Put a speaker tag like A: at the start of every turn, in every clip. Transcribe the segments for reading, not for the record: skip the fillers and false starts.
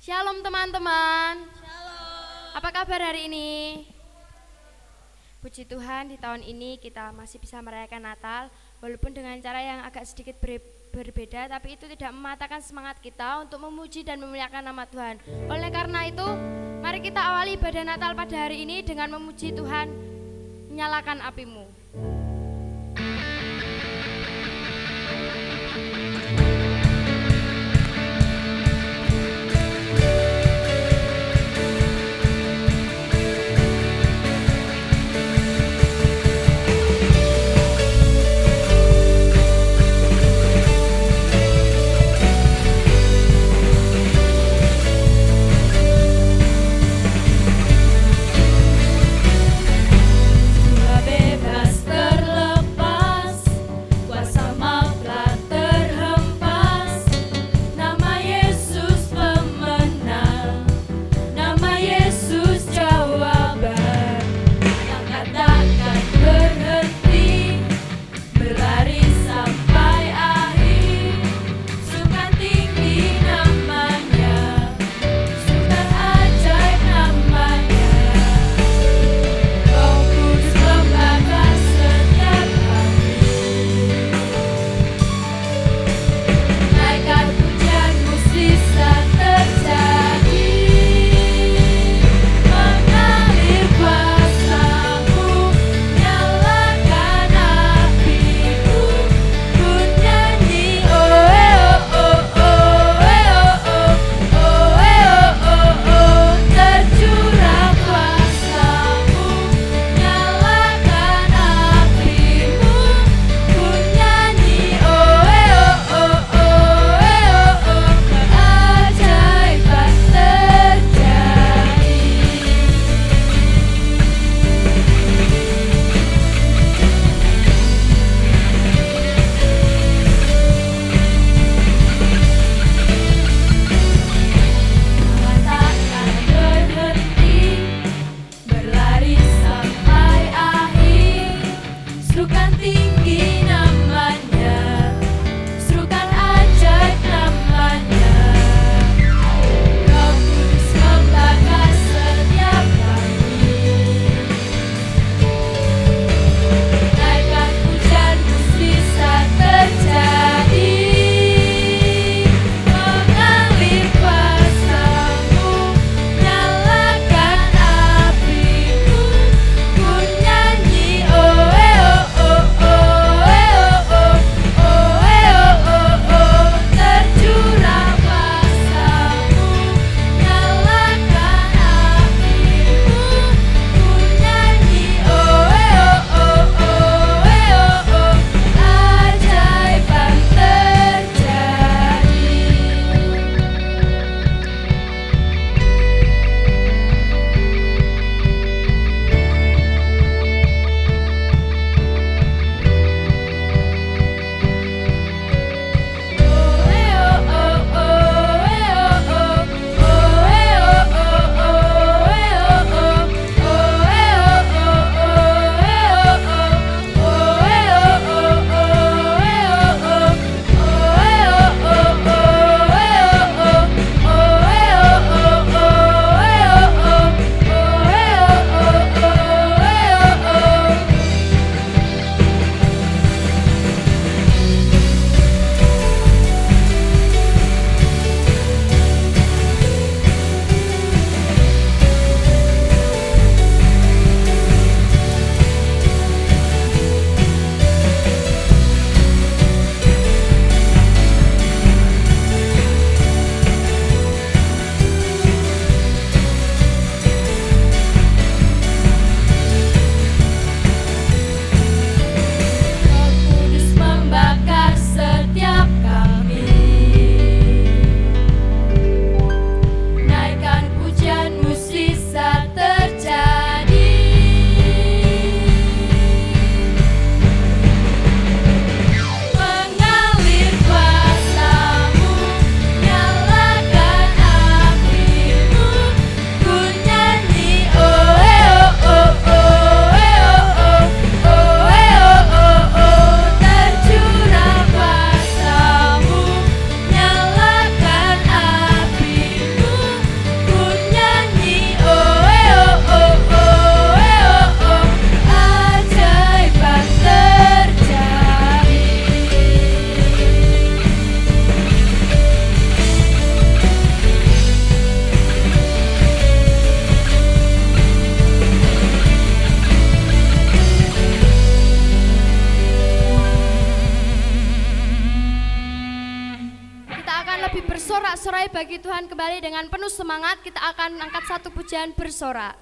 A: Shalom teman-teman.
B: Shalom.
A: Apa kabar hari ini? Puji Tuhan, di tahun ini kita masih bisa merayakan Natal, walaupun dengan cara yang agak sedikit berbeda, tapi itu tidak mematahkan semangat kita untuk memuji dan memuliakan nama Tuhan. Oleh karena itu, mari kita awali ibadah Natal pada hari ini dengan memuji Tuhan. Nyalakan apimu.
B: Bebas
A: bersorak-sorai bagi Tuhan kembali dengan penuh semangat. Kita akan angkat satu pujian bersorak.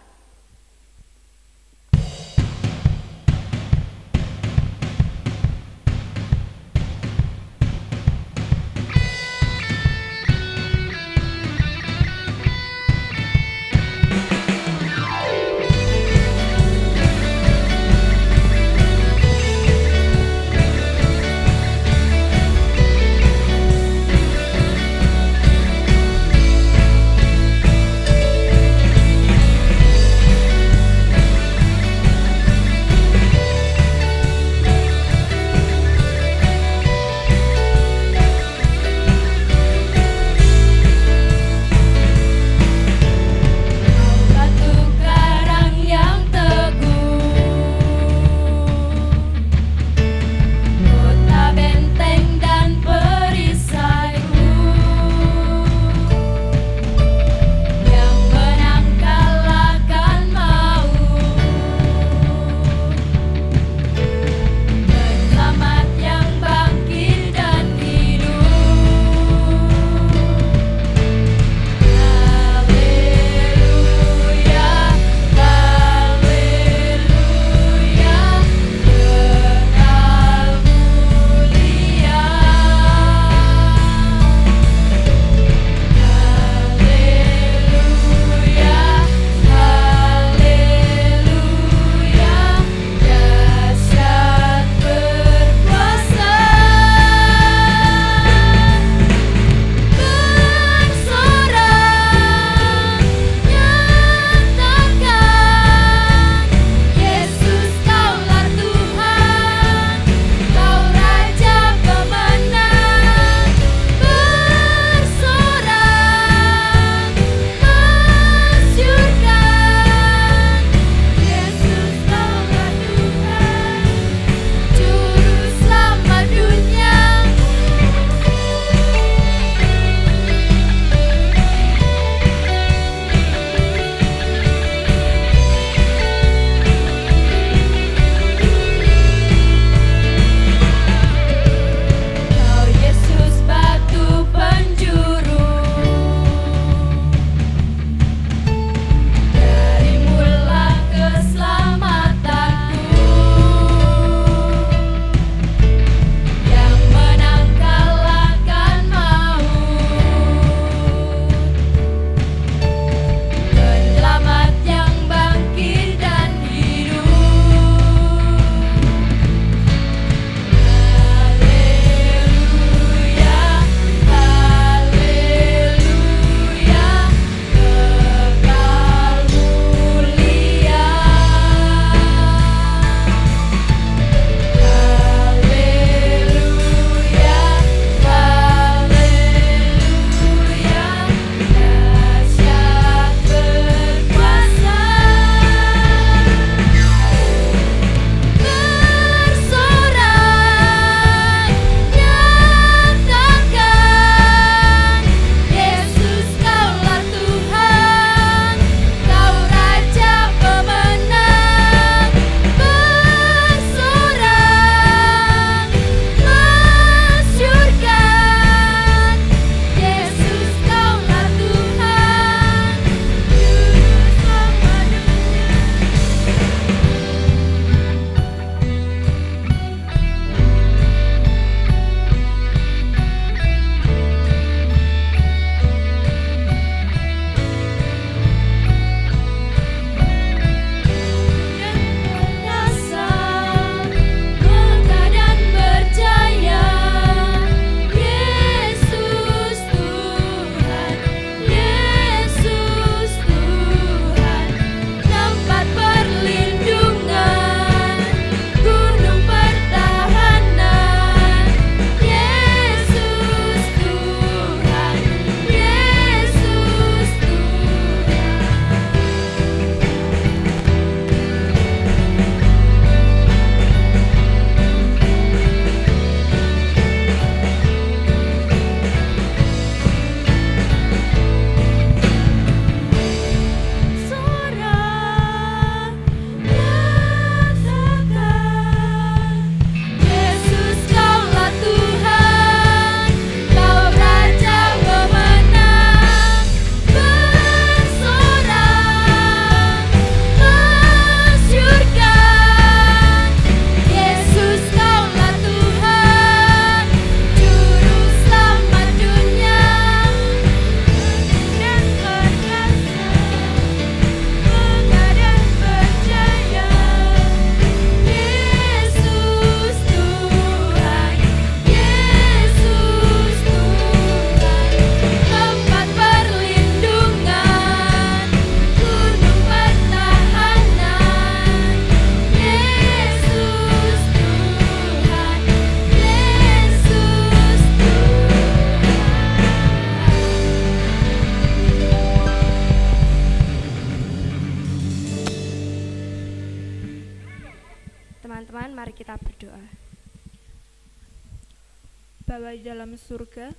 B: Bapa di dalam surga,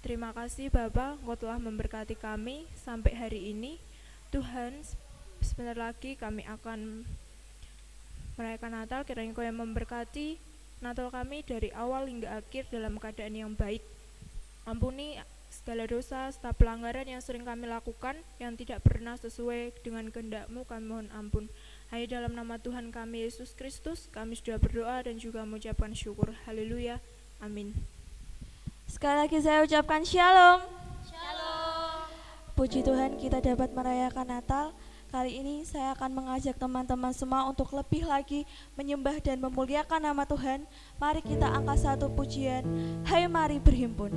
B: terima kasih Bapa, Engkau telah memberkati kami sampai hari ini. Tuhan, sebentar lagi kami akan merayakan Natal. Kiranya Engkau yang memberkati Natal kami dari awal hingga akhir dalam keadaan yang baik. Ampuni segala dosa serta pelanggaran yang sering kami lakukan yang tidak pernah sesuai dengan kehendak-Mu, kami mohon ampun. Hanya dalam nama Tuhan kami Yesus Kristus kami sudah berdoa dan juga mengucapkan syukur. Haleluya. Amin.
C: Sekali lagi saya ucapkan shalom.
A: Shalom.
C: Puji Tuhan kita dapat merayakan Natal. Kali ini saya akan mengajak teman-teman semua untuk lebih lagi menyembah dan memuliakan nama Tuhan. Mari kita angkat satu pujian. Hai mari berhimpun.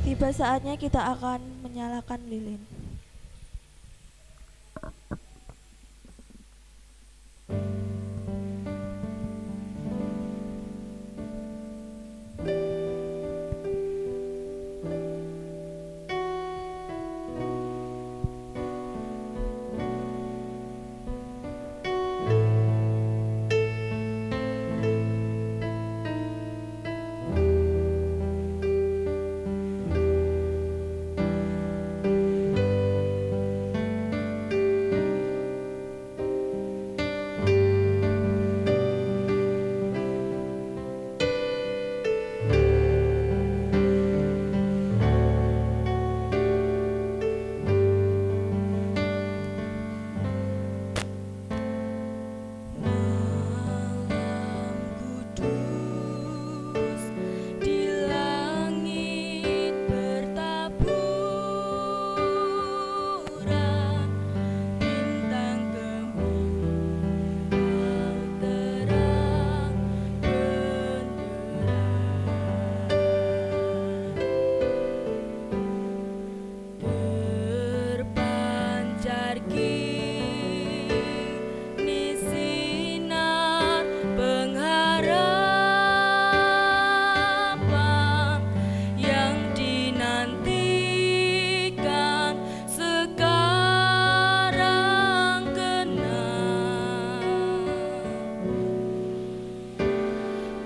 C: Tiba saatnya kita akan menyalakan lilin.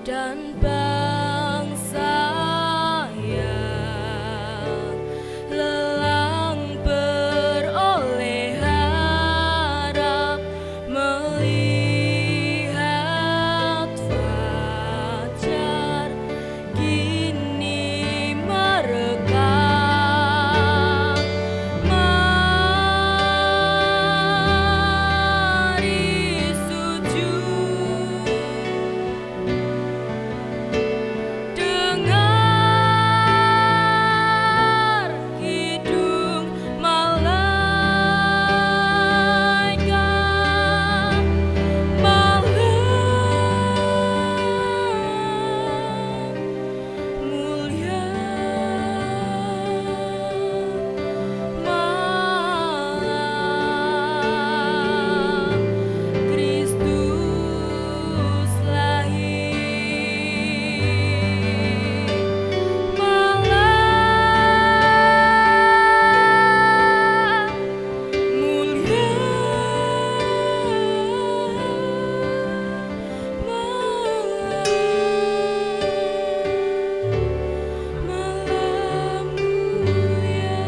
A: dan bangsa yang lelang beroleh harap melihat fajar kini merekam. Mari sujud dengar hidung malaikat malam mulia malam Kristus lahir. Malam mulia malam mulia.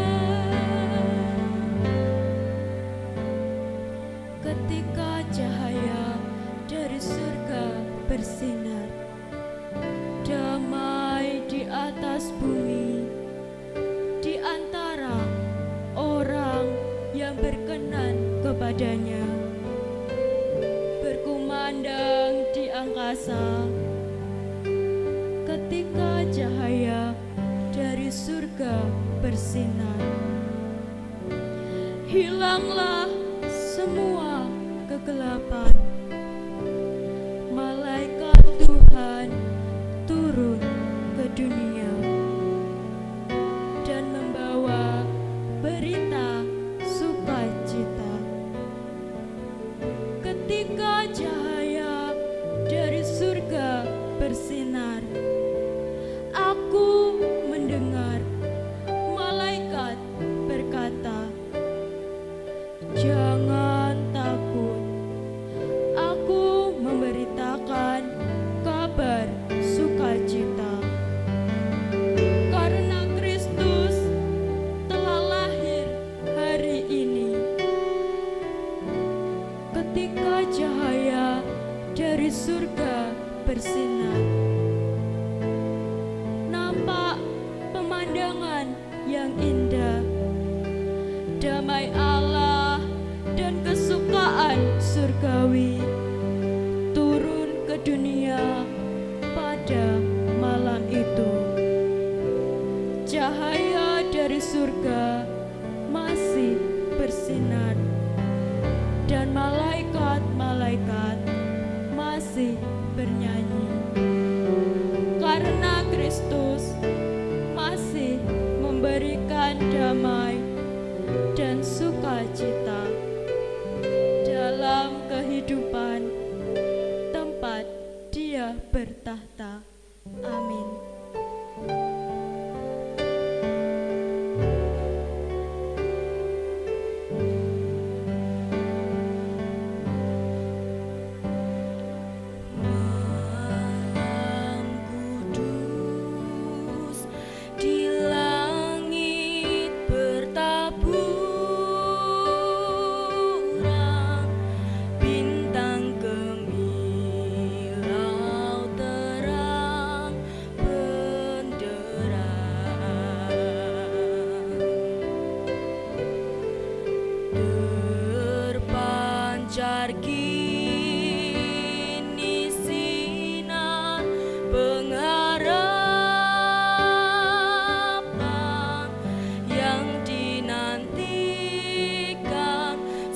D: Ketika cahaya dari surga bersinar, damai di atas bumi, di antara orang yang berkenan kepadanya, berkumandang di angkasa. Ketika cahaya dari surga bersinar, hilanglah semua kegelapan. Malaikat Tuhan turun ke dunia dan membawa berita sukacita. Ketika cahaya dari surga bersinar, aku mendengar malaikat berkata, "Jangan takut, aku memberitakan kabar sukacita. Karena Kristus telah lahir hari ini." Ketika cahaya dari surga bersinar, nampak pemandangan yang indah. Damai Allah dan kesukaan surgawi turun ke dunia pada malam itu. Cahaya dari surga masih bersinar dan malaikat-malaikat masih bernyanyi. Karena Kristus masih memberikan damai dan sukacita dalam kehidupan tempat Dia bertahta. Amin.
A: Malam kudus di langit bertaburan, bintang gemilau terang benderang, terpancar kini sinar pengharapan yang dinantikan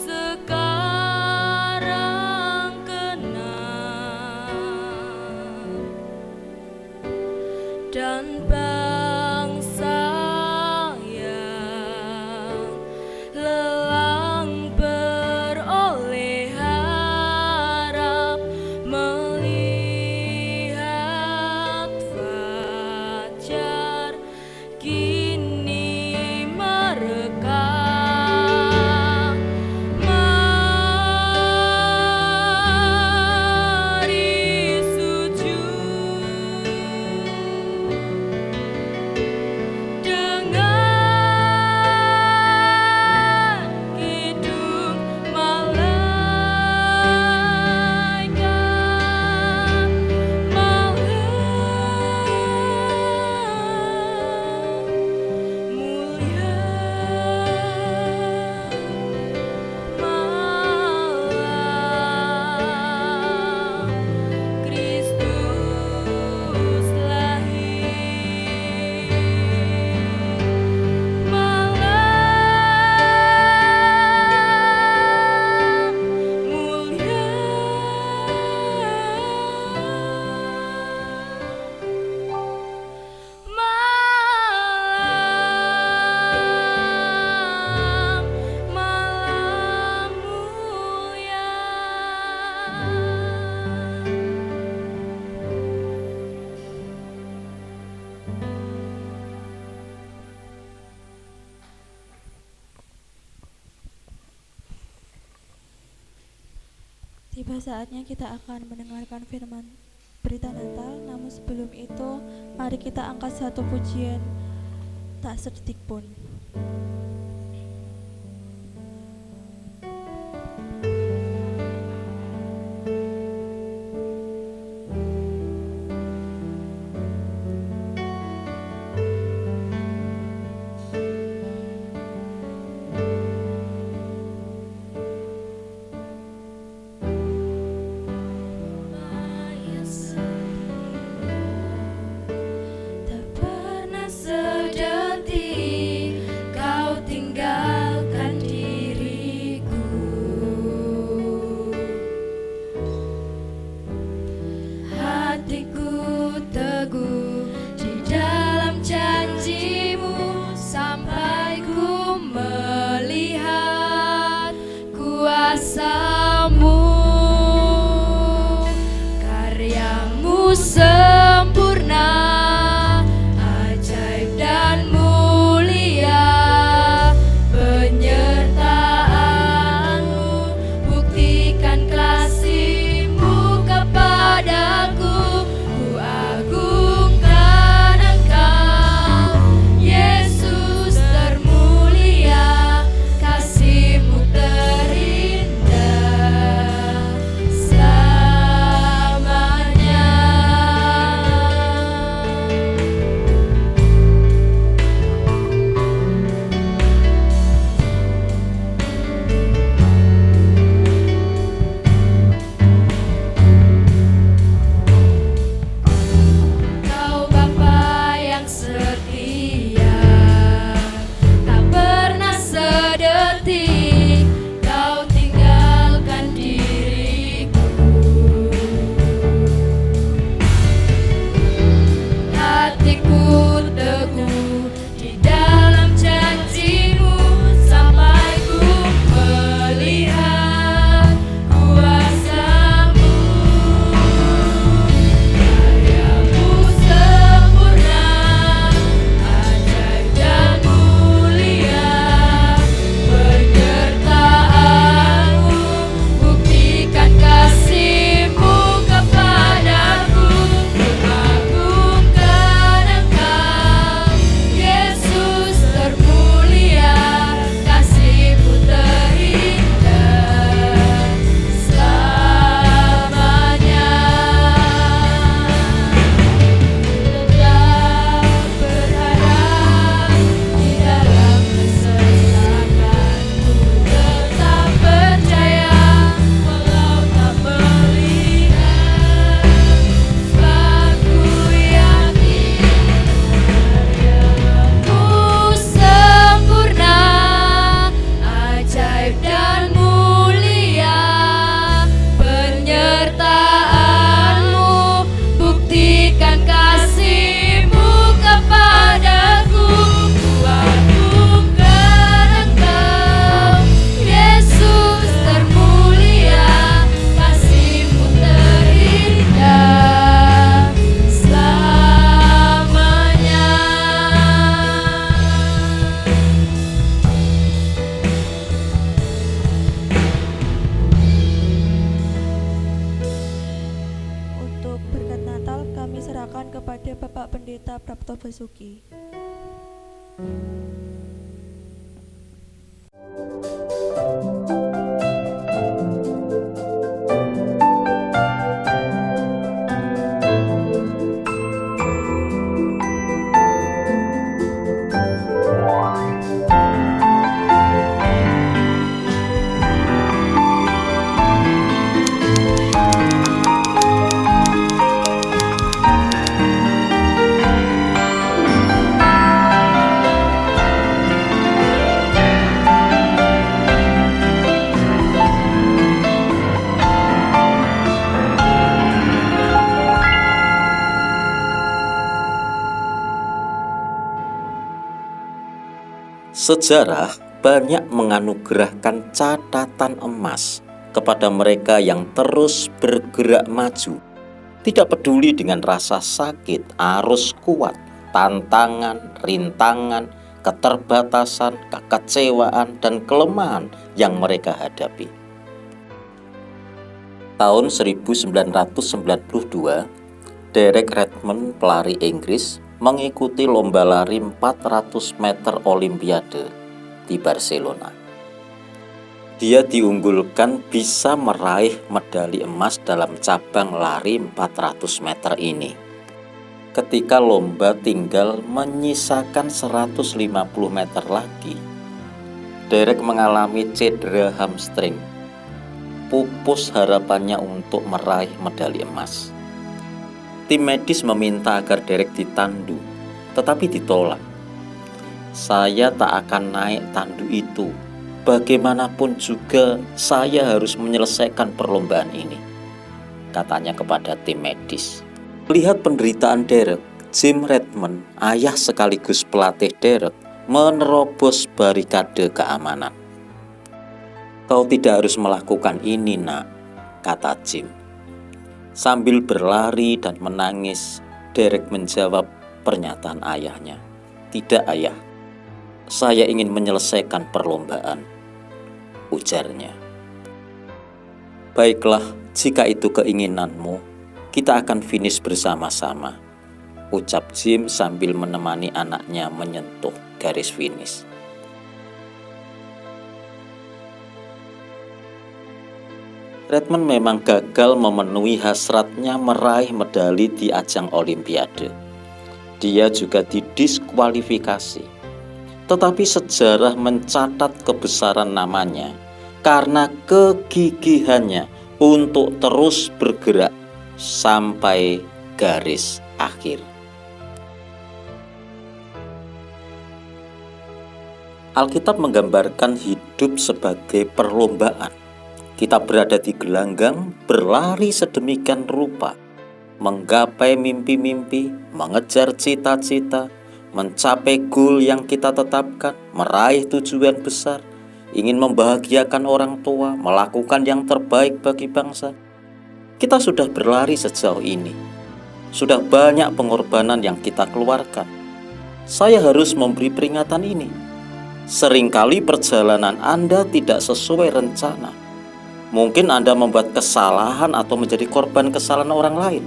A: sekarang kenal. Dan bangsa yang lelang beroleh harap melihat fajar kini merekam. Mari sujud
C: Tiba saatnya kita akan mendengarkan firman berita Natal. Namun sebelum itu, mari kita angkat satu pujian tak sedetik pun.
A: Tak pernah sedetik kau tinggalkan diriku. Hatiku teguh di dalam janjimu sampai ku melihat kuasamu. Karyamu sempurna, ajaib dan mulia. Penyertaanmu buktikan kasihmu kepadaku. Ku agungkan Engkau, Yesus termulia. Kasihmu terindah selamanya. Kau Bapa yang setia, tak pernah sedetik kau tinggalkan diriku. Hatiku teguh di dalam janjimu sampai ku melihat kuasamu. Karyamu sempurna, ajaib dan mulia. Penyertaanmu buktikan kasihmu kepadaku. Ku agungkan Engkau, Yesus termulia. Kasihmu terindah selamanya. Tetap berharap di dalam kesesakanku, tetap percaya walau tak melihat. Sebab ku yakin karyamu sempurna, ajaib dan mulia. Penyertaanmu buktikan kasihmu kepadaku. Ku agungkan Engkau, Yesus termulia. Kasihmu terindah selamanya.
C: Untuk berkat Natal kami serahkan kepada Bapak Pendeta Prapto Basuki.
E: Sejarah banyak menganugerahkan catatan emas kepada mereka yang terus bergerak maju, tidak peduli dengan rasa sakit, arus kuat, tantangan, rintangan, keterbatasan, kekecewaan, dan kelemahan yang mereka hadapi. Tahun 1992, Derek Redmond, pelari Inggris, mengikuti lomba lari 400 meter Olimpiade di Barcelona. Dia diunggulkan bisa meraih medali emas dalam cabang lari 400 meter ini. Ketika lomba tinggal menyisakan 150 meter lagi, Derek mengalami cedera hamstring. Pupus harapannya untuk meraih medali emas. Tim medis meminta agar Derek ditandu, tetapi ditolak. Saya tak akan naik tandu itu. Bagaimanapun juga saya harus menyelesaikan perlombaan ini, katanya kepada tim medis. Melihat penderitaan Derek, Jim Redmond, ayah sekaligus pelatih Derek, menerobos barikade keamanan. Kau tidak harus melakukan ini, nak, kata Jim. Sambil berlari dan menangis, Derek menjawab pernyataan ayahnya. Tidak, ayah. Saya ingin menyelesaikan perlombaan, ujarnya. Baiklah, jika itu keinginanmu, kita akan finish bersama-sama, ucap Jim sambil menemani anaknya menyentuh garis finish. Redmond memang gagal memenuhi hasratnya meraih medali di ajang Olimpiade. Dia juga didiskualifikasi. Tetapi sejarah mencatat kebesaran namanya karena kegigihannya untuk terus bergerak sampai garis akhir. Alkitab menggambarkan hidup sebagai perlombaan. Kita berada di gelanggang, berlari sedemikian rupa, menggapai mimpi-mimpi, mengejar cita-cita, mencapai goal yang kita tetapkan, meraih tujuan besar, ingin membahagiakan orang tua, melakukan yang terbaik bagi bangsa. Kita sudah berlari sejauh ini. Sudah banyak pengorbanan yang kita keluarkan. Saya harus memberi peringatan ini. Seringkali perjalanan Anda tidak sesuai rencana. Mungkin Anda membuat kesalahan atau menjadi korban kesalahan orang lain.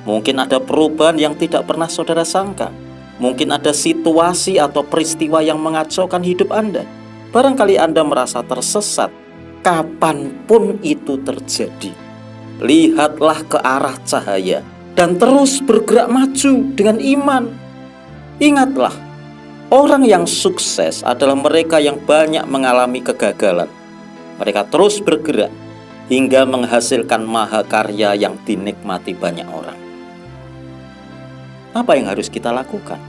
E: Mungkin ada perubahan yang tidak pernah saudara sangka. Mungkin ada situasi atau peristiwa yang mengacaukan hidup Anda. Barangkali Anda merasa tersesat. Kapanpun itu terjadi, lihatlah ke arah cahaya dan terus bergerak maju dengan iman. Ingatlah, orang yang sukses adalah mereka yang banyak mengalami kegagalan. Mereka terus bergerak hingga menghasilkan mahakarya yang dinikmati banyak orang. Apa yang harus kita lakukan?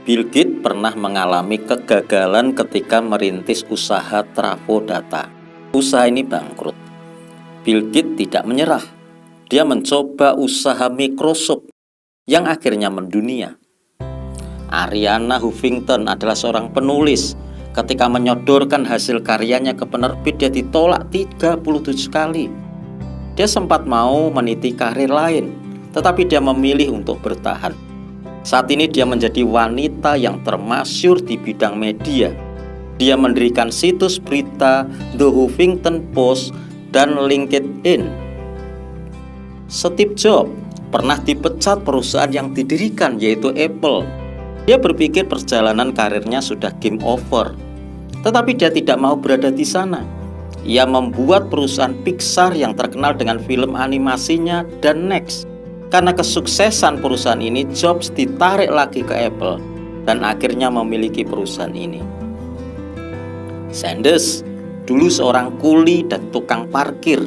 E: Bill Gates pernah mengalami kegagalan ketika merintis usaha trafo data. Usaha ini bangkrut. Bill Gates tidak menyerah. Dia mencoba usaha Microsoft yang akhirnya mendunia. Arianna Huffington adalah seorang penulis. Ketika menyodorkan hasil karyanya ke penerbit, dia ditolak 37 kali. Dia sempat mau meniti karir lain, tetapi dia memilih untuk bertahan. Saat ini dia menjadi wanita yang termasyhur di bidang media. Dia mendirikan situs berita The Huffington Post dan LinkedIn. Steve Jobs pernah dipecat perusahaan yang didirikan, yaitu Apple. Dia berpikir perjalanan karirnya sudah game over. Tetapi dia tidak mau berada di sana. Ia membuat perusahaan Pixar yang terkenal dengan film animasinya dan Next. Karena kesuksesan perusahaan ini, Jobs ditarik lagi ke Apple dan akhirnya memiliki perusahaan ini. Sanders dulu seorang kuli dan tukang parkir.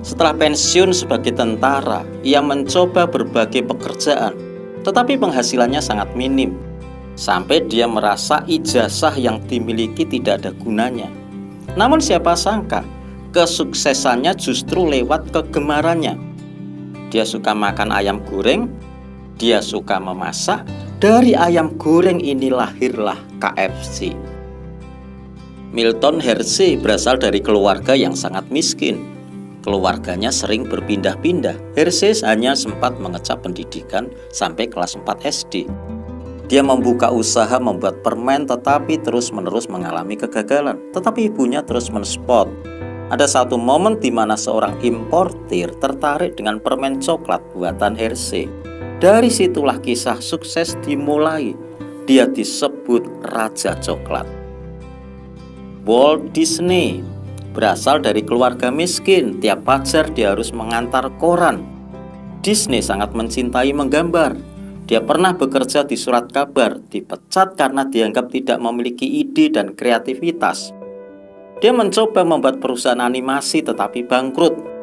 E: Setelah pensiun sebagai tentara, ia mencoba berbagai pekerjaan, tetapi penghasilannya sangat minim. Sampai dia merasa ijazah yang dimiliki tidak ada gunanya. Namun siapa sangka, kesuksesannya justru lewat kegemarannya. Dia suka makan ayam goreng, Dia suka memasak. Dari ayam goreng ini lahirlah KFC. Milton Hershey berasal dari keluarga yang sangat miskin. Keluarganya sering berpindah-pindah. Hershey hanya sempat mengecap pendidikan sampai kelas 4 SD. Dia membuka usaha membuat permen tetapi terus-menerus mengalami kegagalan. Tetapi ibunya terus mensupport. Ada satu momen di mana seorang importir tertarik dengan permen coklat buatan Hershey. Dari situlah kisah sukses dimulai. Dia disebut Raja Coklat. Walt Disney berasal dari keluarga miskin. Tiap fajar dia harus mengantar koran. Disney sangat mencintai menggambar. Dia pernah bekerja di surat kabar, dipecat karena dianggap tidak memiliki ide dan kreativitas. Dia mencoba membuat perusahaan animasi tetapi bangkrut.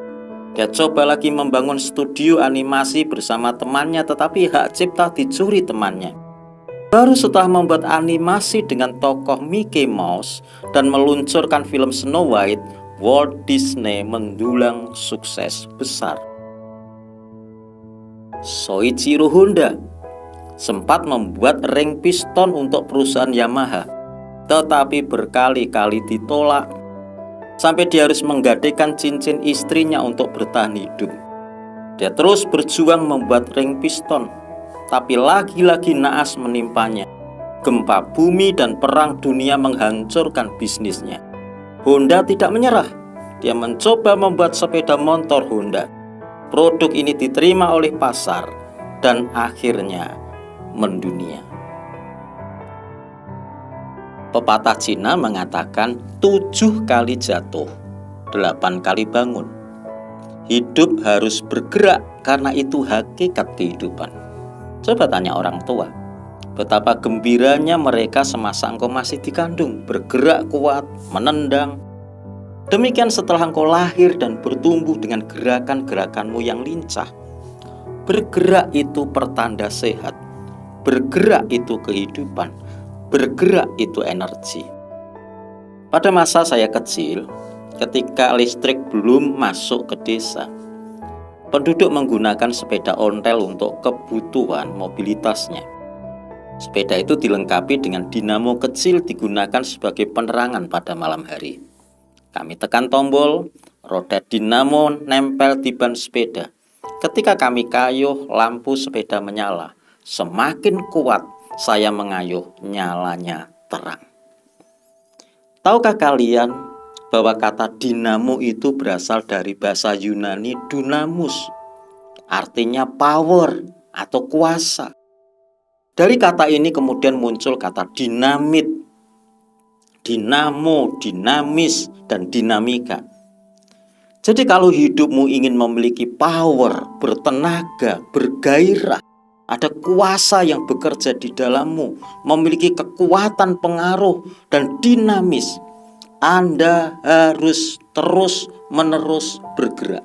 E: Dia coba lagi membangun studio animasi bersama temannya tetapi hak cipta dicuri temannya. Baru setelah membuat animasi dengan tokoh Mickey Mouse dan meluncurkan film Snow White, Walt Disney mendulang sukses besar. Soichiro Honda sempat membuat ring piston untuk perusahaan Yamaha, tetapi berkali-kali ditolak. Sampai dia harus menggadaikan cincin istrinya untuk bertahan hidup. Dia terus berjuang membuat ring piston, tapi lagi-lagi naas menimpanya. Gempa bumi dan perang dunia menghancurkan bisnisnya. Honda tidak menyerah. Dia mencoba membuat sepeda motor Honda. Produk ini diterima oleh pasar dan akhirnya mendunia. Pepatah Cina mengatakan 7 kali jatuh, 8 kali bangun. Hidup harus bergerak karena itu hakikat kehidupan. Coba tanya orang tua, betapa gembiranya mereka semasa engkau masih dikandung, bergerak kuat, menendang. Demikian setelah engkau lahir dan bertumbuh dengan gerakan-gerakanmu yang lincah. Bergerak itu pertanda sehat. Bergerak itu kehidupan. Bergerak itu energi. Pada masa saya kecil, ketika listrik belum masuk ke desa, penduduk menggunakan sepeda ontel untuk kebutuhan mobilitasnya. Sepeda itu dilengkapi dengan dinamo kecil digunakan sebagai penerangan pada malam hari. Kami tekan tombol, roda dinamo nempel di ban sepeda. Ketika kami kayuh, lampu sepeda menyala. Semakin kuat saya mengayuh, nyalanya terang. Tahukah kalian bahwa kata dinamo itu berasal dari bahasa Yunani dunamus, artinya power atau kuasa. Dari kata ini kemudian muncul kata dinamit, dinamo, dinamis, dan dinamika. Jadi kalau hidupmu ingin memiliki power, bertenaga, bergairah, ada kuasa yang bekerja di dalammu, memiliki kekuatan pengaruh dan dinamis, Anda harus terus-menerus bergerak.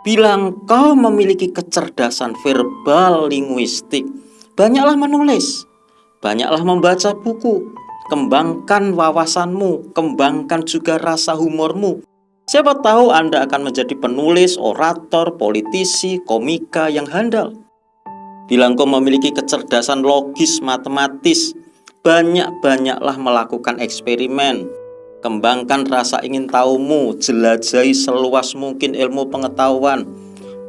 E: Bila engkau memiliki kecerdasan verbal linguistik, banyaklah menulis, banyaklah membaca buku, kembangkan wawasanmu, kembangkan juga rasa humormu. Siapa tahu Anda akan menjadi penulis, orator, politisi, komika yang handal. Bila engkau memiliki kecerdasan logis matematis, banyak-banyaklah melakukan eksperimen. Kembangkan rasa ingin tahumu, jelajahi seluas mungkin ilmu pengetahuan.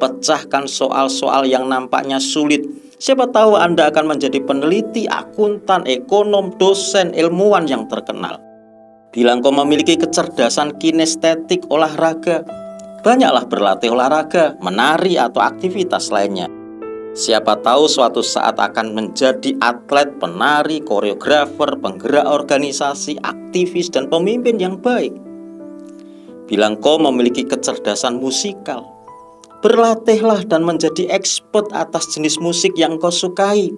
E: Pecahkan soal-soal yang nampaknya sulit. Siapa tahu Anda akan menjadi peneliti, akuntan, ekonom, dosen, ilmuwan yang terkenal. Bila engkau memiliki kecerdasan kinestetik olahraga, banyaklah berlatih olahraga, menari, atau aktivitas lainnya. Siapa tahu suatu saat akan menjadi atlet, penari, koreografer, penggerak organisasi, aktivis, dan pemimpin yang baik. Bila engkau memiliki kecerdasan musikal, berlatihlah dan menjadi expert atas jenis musik yang engkau sukai.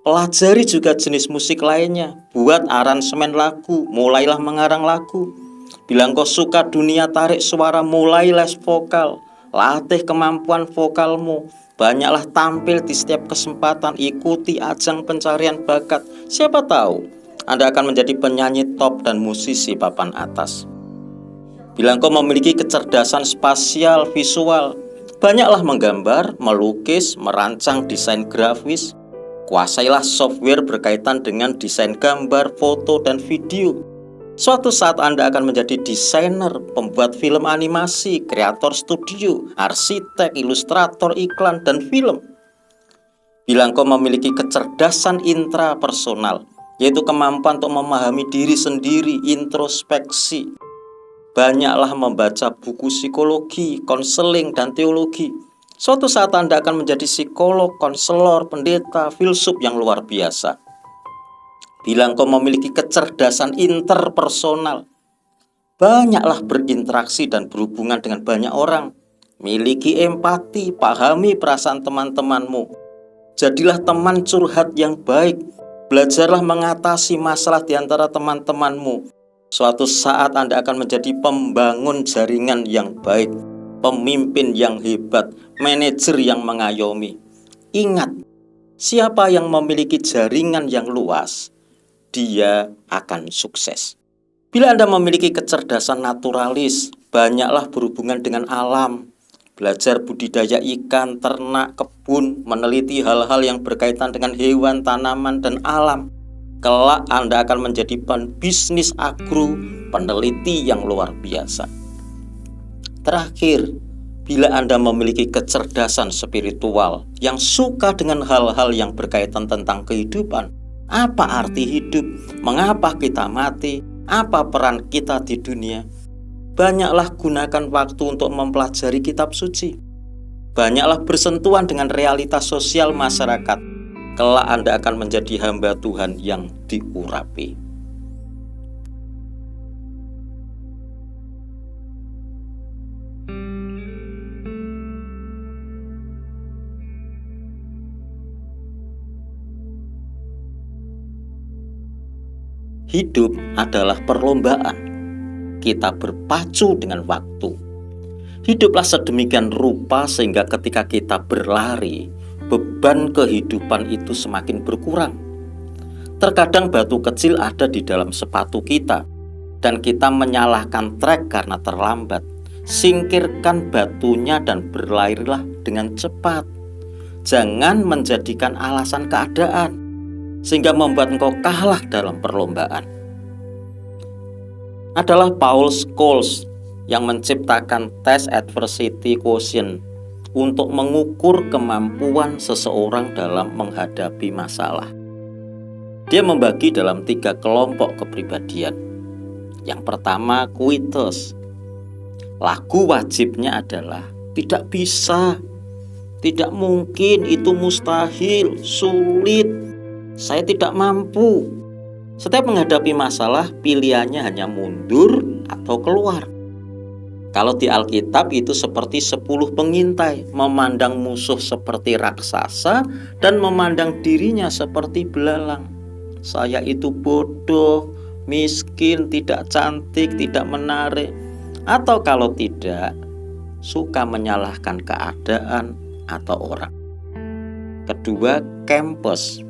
E: Pelajari juga jenis musik lainnya, buat aransemen lagu, mulailah mengarang lagu. Bila engkau suka dunia tarik suara, mulai les vokal, latih kemampuan vokalmu. Banyaklah tampil di setiap kesempatan, ikuti ajang pencarian bakat. Siapa tahu Anda akan menjadi penyanyi top dan musisi papan atas. Bila engkau memiliki kecerdasan spasial visual, Banyaklah menggambar, melukis, merancang desain grafis. Kuasailah software berkaitan dengan desain gambar, foto, dan video. Suatu saat Anda akan menjadi desainer, pembuat film animasi, kreator studio, arsitek, ilustrator, iklan, dan film. Bila engkau memiliki kecerdasan intrapersonal, yaitu kemampuan untuk memahami diri sendiri, introspeksi, banyaklah membaca buku psikologi, konseling, dan teologi. Suatu saat Anda akan menjadi psikolog, konselor, pendeta, filsuf yang luar biasa. Bila engkau memiliki kecerdasan interpersonal, banyaklah berinteraksi dan berhubungan dengan banyak orang. Miliki empati, pahami perasaan teman-temanmu. Jadilah teman curhat yang baik. Belajarlah mengatasi masalah di antara teman-temanmu. Suatu saat Anda akan menjadi pembangun jaringan yang baik, pemimpin yang hebat, manajer yang mengayomi. Ingat, siapa yang memiliki jaringan yang luas, dia akan sukses. Bila Anda memiliki kecerdasan naturalis, banyaklah berhubungan dengan alam. Belajar budidaya ikan, ternak, kebun, meneliti hal-hal yang berkaitan dengan hewan, tanaman, dan alam. Kelak Anda akan menjadi pembisnis agro, peneliti yang luar biasa. Terakhir, bila Anda memiliki kecerdasan spiritual yang suka dengan hal-hal yang berkaitan tentang kehidupan, apa arti hidup, mengapa kita mati, apa peran kita di dunia, banyaklah gunakan waktu untuk mempelajari kitab suci. Banyaklah bersentuhan dengan realitas sosial masyarakat. Kelak Anda akan menjadi hamba Tuhan yang diurapi. Hidup adalah perlombaan. Kita berpacu dengan waktu. Hiduplah sedemikian rupa sehingga ketika kita berlari, beban kehidupan itu semakin berkurang. Terkadang batu kecil ada di dalam sepatu kita dan kita menyalahkan trek karena terlambat. Singkirkan batunya dan berlarilah dengan cepat. Jangan menjadikan alasan keadaan sehingga membuat engkau kalah dalam perlombaan. Adalah Paul Scholes yang menciptakan tes adversity quotient untuk mengukur kemampuan seseorang dalam menghadapi masalah. Dia membagi dalam 3 kelompok kepribadian. Yang pertama, quitters. Lagu wajibnya adalah tidak bisa, tidak mungkin, itu mustahil, sulit, saya tidak mampu. Setiap menghadapi masalah, pilihannya hanya mundur atau keluar. Kalau di Alkitab itu seperti 10 pengintai, memandang musuh seperti raksasa dan memandang dirinya seperti belalang. Saya itu bodoh, miskin, tidak cantik, tidak menarik. Atau kalau tidak, suka menyalahkan keadaan atau orang. Kedua, campers.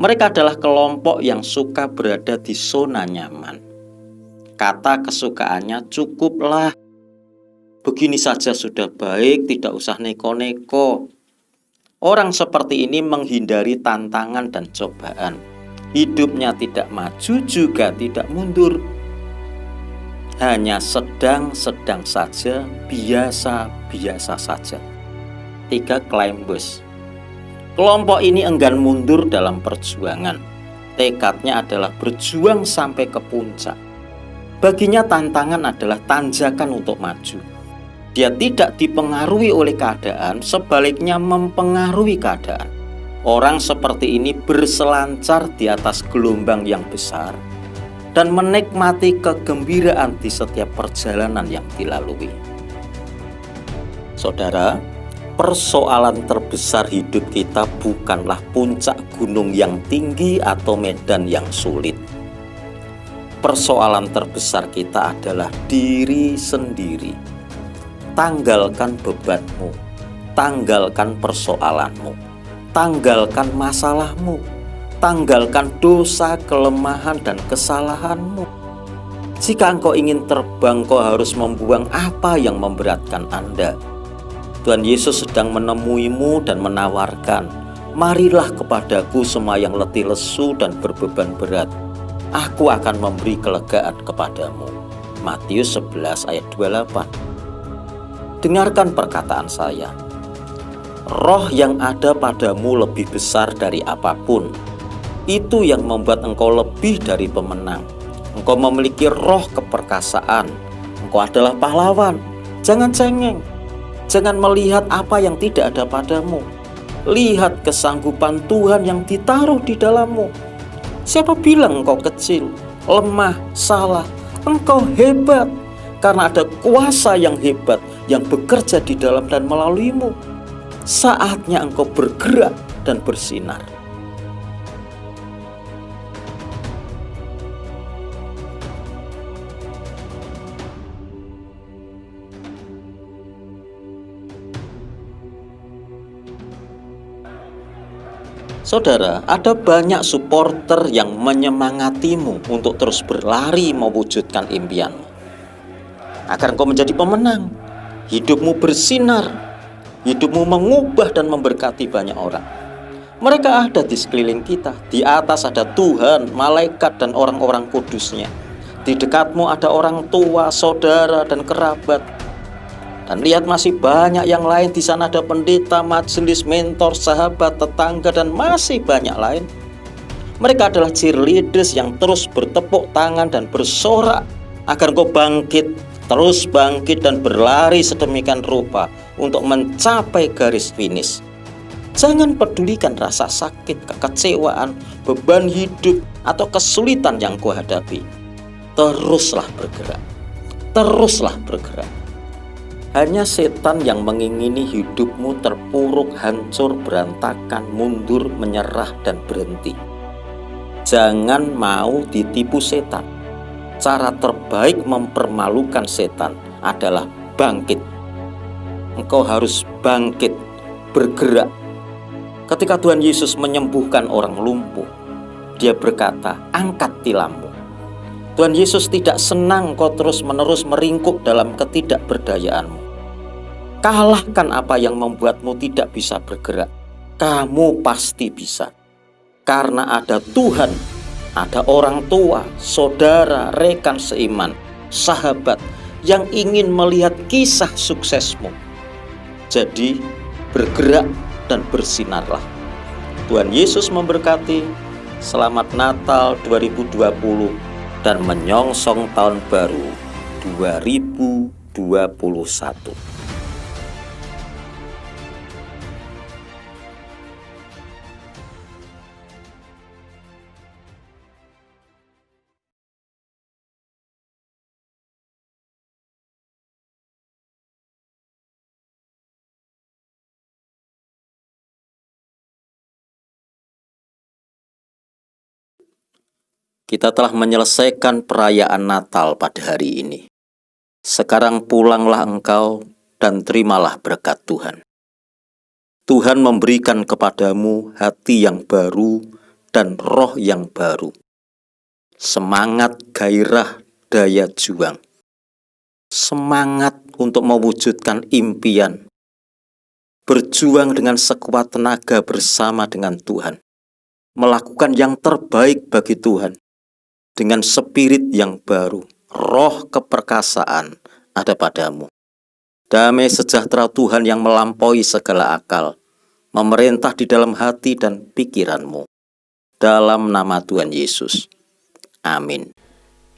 E: Mereka adalah kelompok yang suka berada di zona nyaman. Kata kesukaannya, cukuplah. Begini saja sudah baik, tidak usah neko-neko. Orang seperti ini menghindari tantangan dan cobaan. Hidupnya tidak maju juga tidak mundur. Hanya sedang-sedang saja, biasa-biasa saja. 3, climbers. Kelompok ini enggan mundur dalam perjuangan. Tekadnya adalah berjuang sampai ke puncak. Baginya tantangan adalah tanjakan untuk maju. Dia tidak dipengaruhi oleh keadaan, sebaliknya mempengaruhi keadaan. Orang seperti ini berselancar di atas gelombang yang besar dan menikmati kegembiraan di setiap perjalanan yang dilalui. Saudara, persoalan terbesar hidup kita bukanlah puncak gunung yang tinggi atau medan yang sulit. Persoalan terbesar kita adalah diri sendiri. Tanggalkan bebanmu, tanggalkan persoalanmu, tanggalkan masalahmu, tanggalkan dosa, kelemahan, dan kesalahanmu. Jika engkau ingin terbang, kau harus membuang apa yang memberatkan Anda. Tuhan Yesus sedang menemuimu dan menawarkan, marilah kepadaku semua yang letih lesu dan berbeban berat. Aku akan memberi kelegaan kepadamu. Matius 11 ayat 28. Dengarkan perkataan saya. Roh yang ada padamu lebih besar dari apapun. Itu yang membuat engkau lebih dari pemenang. Engkau memiliki roh keperkasaan. Engkau adalah pahlawan. Jangan cengeng. Jangan melihat apa yang tidak ada padamu. Lihat kesanggupan Tuhan yang ditaruh di dalammu. Siapa bilang engkau kecil, lemah, salah? Engkau hebat, karena ada kuasa yang hebat yang bekerja di dalam dan melaluimu. Saatnya engkau bergerak dan bersinar. Saudara, ada banyak supporter yang menyemangatimu untuk terus berlari mewujudkan impianmu. Agar engkau menjadi pemenang, hidupmu bersinar, hidupmu mengubah dan memberkati banyak orang. Mereka ada di sekeliling kita. Di atas ada Tuhan, malaikat, dan orang-orang kudusnya. Di dekatmu ada orang tua, saudara, dan kerabat. Dan lihat, masih banyak yang lain. Di sana ada pendeta, majelis, mentor, sahabat, tetangga, dan masih banyak lain. Mereka adalah cheerleaders yang terus bertepuk tangan dan bersorak agar kau bangkit, terus bangkit dan berlari sedemikian rupa untuk mencapai garis finish. Jangan pedulikan rasa sakit, kekecewaan, beban hidup, atau kesulitan yang kau hadapi. Teruslah bergerak. Teruslah bergerak. Hanya setan yang mengingini hidupmu terpuruk, hancur, berantakan, mundur, menyerah, dan berhenti. Jangan mau ditipu setan. Cara terbaik mempermalukan setan adalah bangkit. Engkau harus bangkit, bergerak. Ketika Tuhan Yesus menyembuhkan orang lumpuh, Dia berkata, angkat tilammu. Tuhan Yesus tidak senang kau terus-menerus meringkuk dalam ketidakberdayaanmu. Kalahkan apa yang membuatmu tidak bisa bergerak. Kamu pasti bisa. Karena ada Tuhan, ada orang tua, saudara, rekan seiman, sahabat yang ingin melihat kisah suksesmu. Jadi, bergerak dan bersinarlah. Tuhan Yesus memberkati. Selamat Natal 2020 dan menyongsong tahun baru 2021. Kita telah menyelesaikan perayaan Natal pada hari ini. Sekarang pulanglah engkau dan terimalah berkat Tuhan. Tuhan memberikan kepadamu hati yang baru dan roh yang baru. Semangat, gairah, daya juang. Semangat untuk mewujudkan impian. Berjuang dengan sekuat tenaga bersama dengan Tuhan. Melakukan yang terbaik bagi Tuhan. Dengan spirit yang baru, roh keperkasaan ada padamu. Damai sejahtera Tuhan yang melampaui segala akal, memerintah di dalam hati dan pikiranmu. Dalam nama Tuhan Yesus. Amin.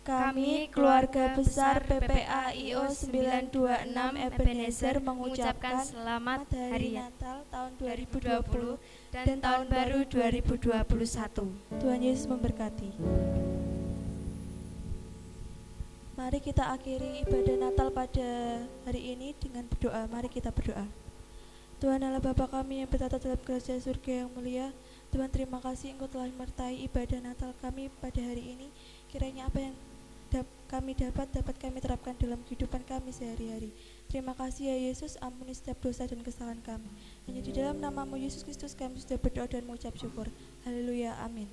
C: Kami, keluarga besar PPA IO 926 Ebenezer mengucapkan
A: selamat
C: Hari
A: hari
C: Natal tahun 2020
A: dan tahun baru 2021.
C: Tuhan Yesus memberkati. Mari kita akhiri ibadah Natal pada hari ini dengan berdoa. Mari kita berdoa. Tuhan Allah Bapa kami yang bertata dalam kerajaan surga yang mulia, Tuhan terima kasih Engkau telah menyertai ibadah Natal kami pada hari ini. Kiranya apa yang kami dapat kami terapkan dalam kehidupan kami sehari-hari. Terima kasih ya Yesus, ampuni setiap dosa dan kesalahan kami. Hanya di dalam namamu Yesus Kristus kami sudah berdoa dan mengucap syukur. Haleluya, amin.